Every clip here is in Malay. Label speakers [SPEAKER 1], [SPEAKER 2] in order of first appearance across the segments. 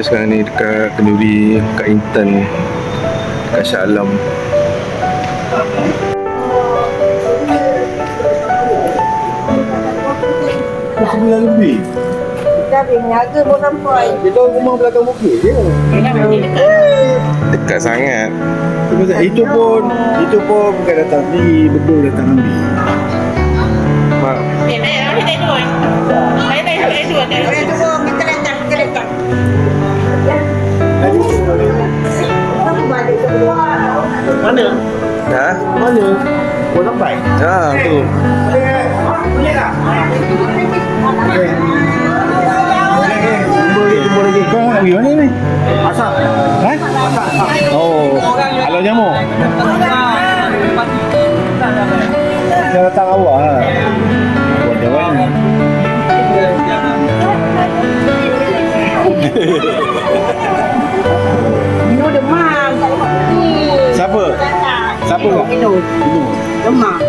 [SPEAKER 1] Kita sekarang ni dekat Kenduri, dekat Intan, dekat Shah Alam.
[SPEAKER 2] Sembilan lebih.
[SPEAKER 3] Dah berniaga pun sampai.
[SPEAKER 2] Kita rumah belakang bukit je.
[SPEAKER 1] Dekat sangat.
[SPEAKER 2] Itu pun bukan datang ni, betul datang ambil.
[SPEAKER 1] Mak,
[SPEAKER 3] Kita datang. Kamu balik ke luar.
[SPEAKER 2] Mana?
[SPEAKER 1] ha?
[SPEAKER 2] Mana? Kau sampai?
[SPEAKER 1] Ha, tu.
[SPEAKER 2] Boleh tak? Jumpa lagi. Kau nak pergi mana ni? Asap. Ha? Asap. Oh, alau nyamuk. Dia datang awal lah. Buat jawab ni.
[SPEAKER 3] Minum demam.
[SPEAKER 2] Siapa? Siapa kak?
[SPEAKER 3] Minum. Demam.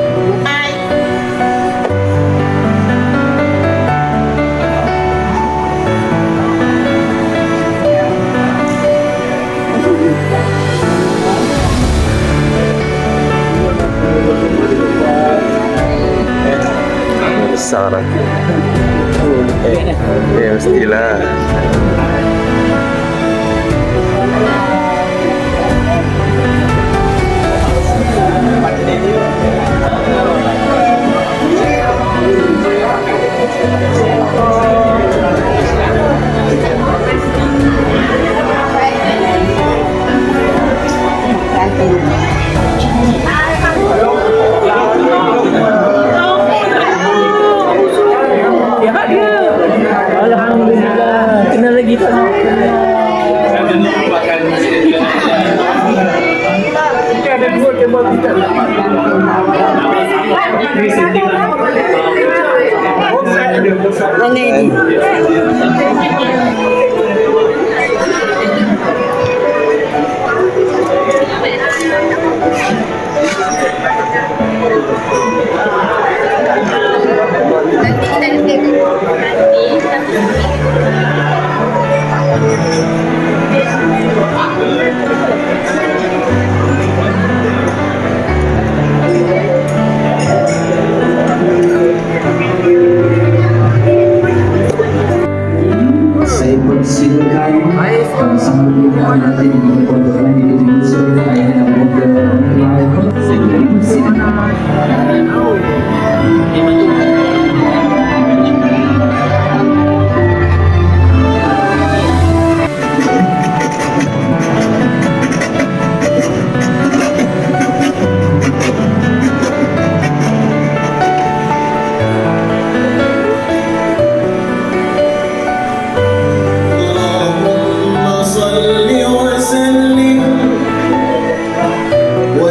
[SPEAKER 1] Besar lah. Mestilah.
[SPEAKER 4] Alhamdulillah. Kena lagi tak?
[SPEAKER 2] Ada dua tembak kita.
[SPEAKER 3] Mana ini?
[SPEAKER 5] Saya persilakan bersama dengan nanti berkontrol di unsur ayat yang muda. Saya persilakan.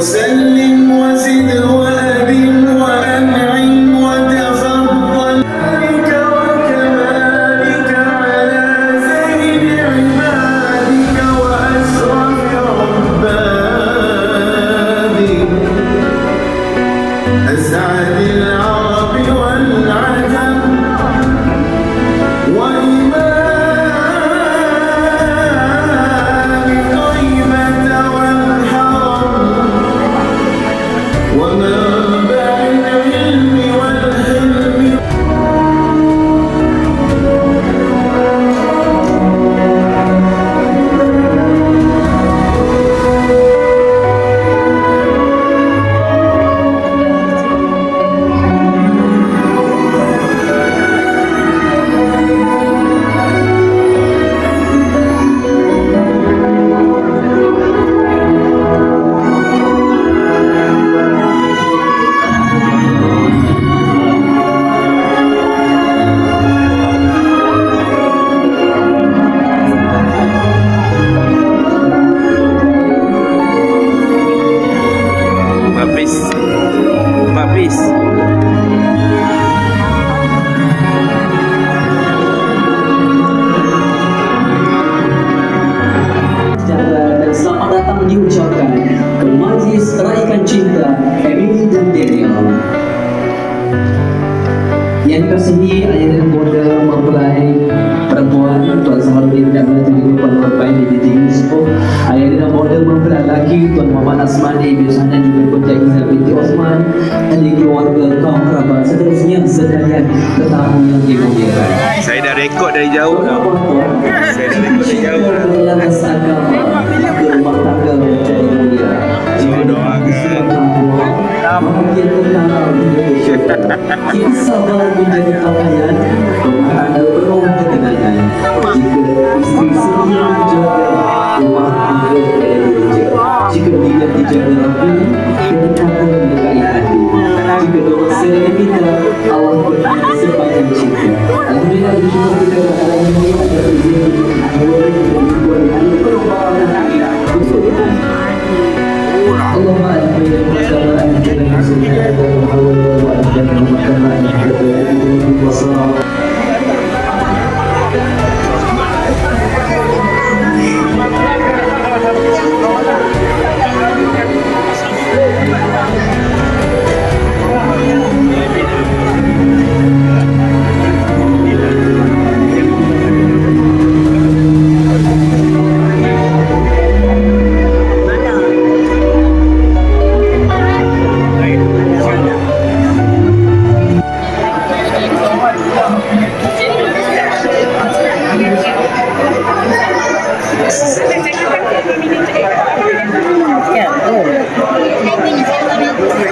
[SPEAKER 6] وسلم وزد وأبن وأنعم وتفضل بك وكمالك على زين عبادك وأشرف عبادك أسعد العرب والعجم وإمام طيبة والحرم ومنبع العلم والحلم
[SPEAKER 1] Mapis.
[SPEAKER 5] Dan selamat datang diucapkan ke Majlis Raikan Cinta Emily dan Daniel. Yang dikasihi ayah dan bunda mempelai perempuan Tuan Saharudin dan Tuan lelaki Tuan Muhammad Asmani biasanya juga Puncak Izzah binti Osman, ahli keluarga, kaum kerabat, seterusnya sekalian tetamu yang dimuliakan.
[SPEAKER 1] Saya dah rekod dari jauh dah. Saya dah rekod dari jauh dah.
[SPEAKER 5] Berlantas agama, berumah tangga menjadi mulia. Jika doakan bahagia tentang Indonesia, kita sabar menjadi pakaian, rumah anda penuh ketenangan. Jika isteri setia menjaga, rumah tangga bekerja. Jika tidak dijaga rapi, kedekatan menyukai hati. Jika dosa yang kita, Allah beri sepanjang cinta. Alhamdulillah, bersyukur kita kepada Allah yang ada rezeki, اللهم أجمل المكرمات جميع سبحانك وحول وأجمل المكرمات جميع وصار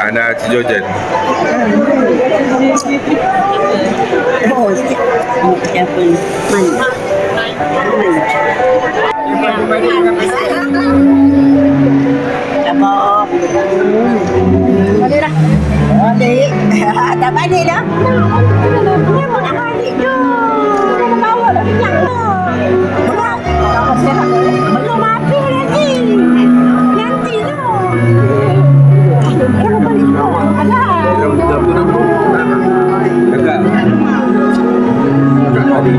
[SPEAKER 1] Ana Jojen.
[SPEAKER 3] Oh, siapa ni? Mana? Abang. Balik dah. Balik. Tak balik dah. Dia pun nak balik tu. Dia bawa dah minyak tu. Berat. Belum habis lagi. Nanti tu. Dia mau balik sekolah. Alah.
[SPEAKER 1] Kakak. Kakak ni.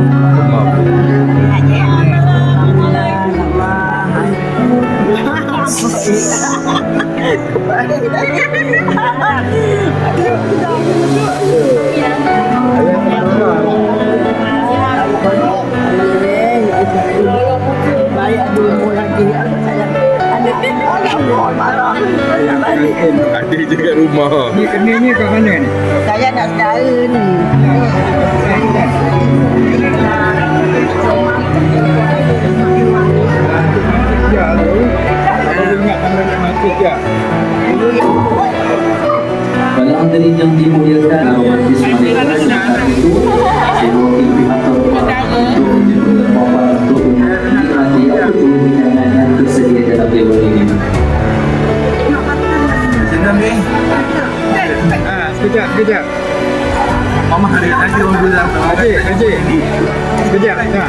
[SPEAKER 1] Maaf. Ada je kat rumah.
[SPEAKER 2] Ni kenanya kat mana ni?
[SPEAKER 3] Saya nak saudara ni.
[SPEAKER 2] Ya tu. Kalau ingat tanggal yang masuk ya.
[SPEAKER 5] Pada hadirin yang dimuliakan, majlis malam saat itu saya mewakili pihak terhormat untuk menjemput Bapak untuk menikmati apapun hidangan yang tersedia dalam dewan ini.
[SPEAKER 1] Senang ni.
[SPEAKER 2] Sekejap.
[SPEAKER 1] Mama hari tadi orang bilang
[SPEAKER 2] Haji. Sekejap. Ya.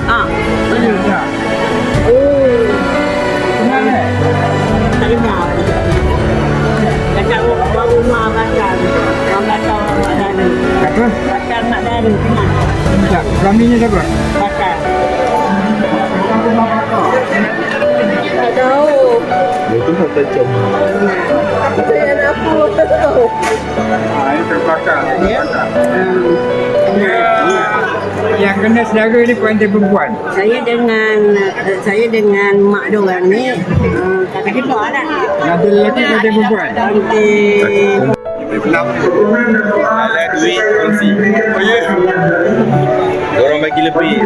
[SPEAKER 3] Oh.
[SPEAKER 2] Kenal ni?
[SPEAKER 3] Tak kenal. Dekat rumah makan. Makan mak Danu.
[SPEAKER 2] Apa?
[SPEAKER 3] Makan mak Danu. Kenal?
[SPEAKER 2] Sekejap. Suaminya siapa?
[SPEAKER 3] Makan. Tak tahu.
[SPEAKER 1] Itu kata jom.
[SPEAKER 3] Itu yang aku tahu.
[SPEAKER 2] Ini terbakar. Yang kena saudara ni pengantin perempuan.
[SPEAKER 3] Saya dengan mak diorang ni tak kenal lah.
[SPEAKER 2] Ada lelaki pengantin perempuan.
[SPEAKER 3] Cantik.
[SPEAKER 1] Ada duit kongsi. Oh ya. Orang bagi lebih.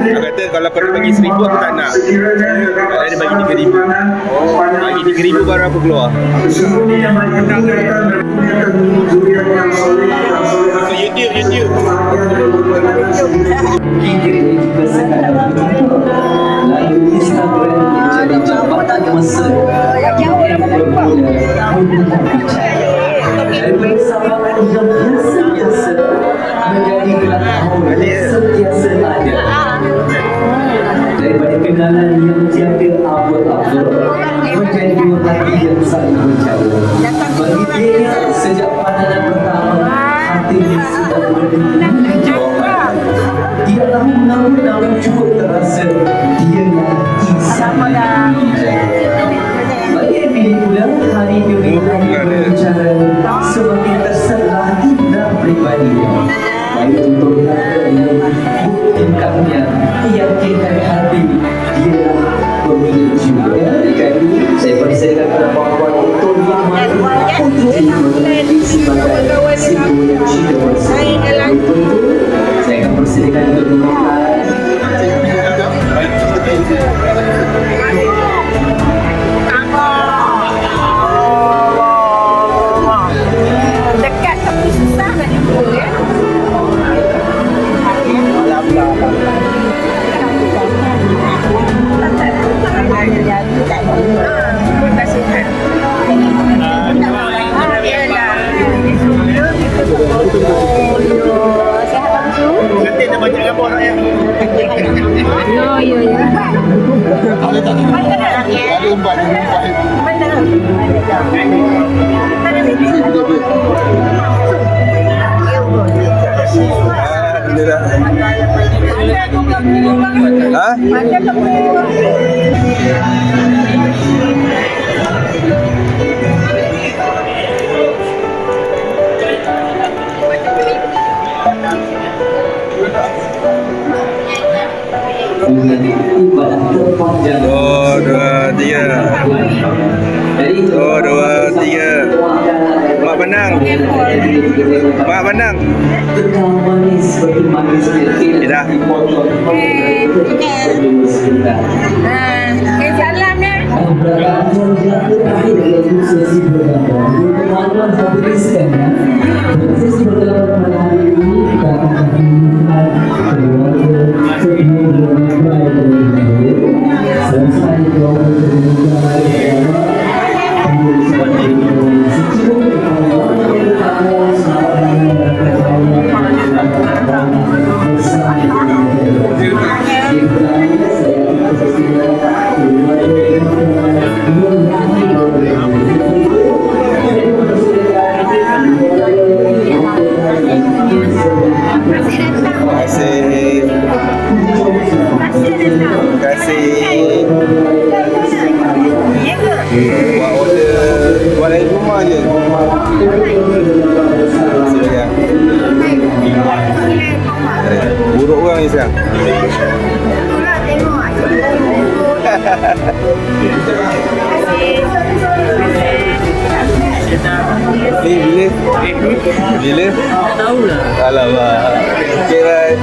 [SPEAKER 1] Dia kata kalau kau nak bagi 1,000 aku tak nak. Kalau dia bagi 3,000. Bagi 3,000 baru aku keluar. So YouTube.
[SPEAKER 5] Kini juga sekarang begitu. Lalu Instagram menjadi jambatan mesra yang bermula untuk bicara. Daripada sahabat yang biasa-biasa menjadi tahun yang sentiasa ada. Daripada kenalan yang tiada apa-apa menjadi dua hati yang saling bercara. Bagi dia sejak pandangan pertama hatinya sudah berdiri jawapan. Dia tahu namun cukup terasa dialah Isa yang dijaga. Bagi Emily pula hari ini berbicara semakin terserah indah pribadinya. Baik untuk yang buktikannya keyakinan hati dialah pemilik juga. Jadi saya mengerti sebagai simbol jiwa saya akan persilakan untuk dimulai.
[SPEAKER 3] Dekat tapi susah nak jumpa ya.
[SPEAKER 2] Nanti ada banyak gambar nak ya. Ada umpan.
[SPEAKER 1] Ha?
[SPEAKER 5] Ibadah terpanjang.
[SPEAKER 1] 2, 2, 3. 2, 2, 3. Mak pandang. Mak pandang.
[SPEAKER 5] Tegak manis seperti manisnya
[SPEAKER 1] Dah.
[SPEAKER 5] dipotong.
[SPEAKER 3] Salam ya.
[SPEAKER 5] Berakhir terakhir yaitu sesi bergambar. Teman-teman habiskan ya. Sesi bergambar pada hari ini kita akan melihat keluarga sebelum bergambar selesai keluarga
[SPEAKER 1] Terima kasih. Buat order buat dari rumah je. Silakan. Buruk orang ni sekarang. Ni bila? Bila? Tak tahulah. Alamak. Okay, right.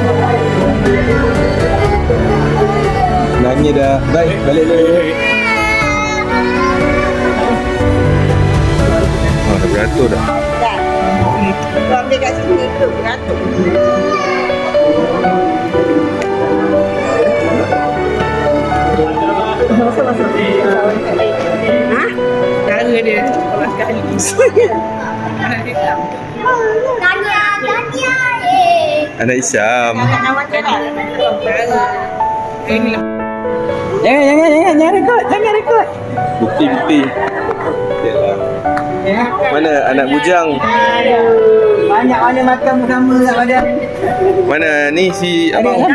[SPEAKER 1] Nangis dah. Baik, balik dulu. Oh, dah beratur dah.
[SPEAKER 3] Dah. Kau ambil kat sini tu beratur. Ha? Cara dia. Sekali.
[SPEAKER 1] Anak Isyam.
[SPEAKER 3] Jangan rekod.
[SPEAKER 1] Bukti. Yalah. Mana anak bujang?
[SPEAKER 3] Banyak mana makan bersama kat badan.
[SPEAKER 1] Mana ni si abang?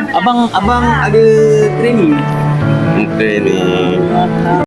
[SPEAKER 4] Abang ada training.
[SPEAKER 1] Training.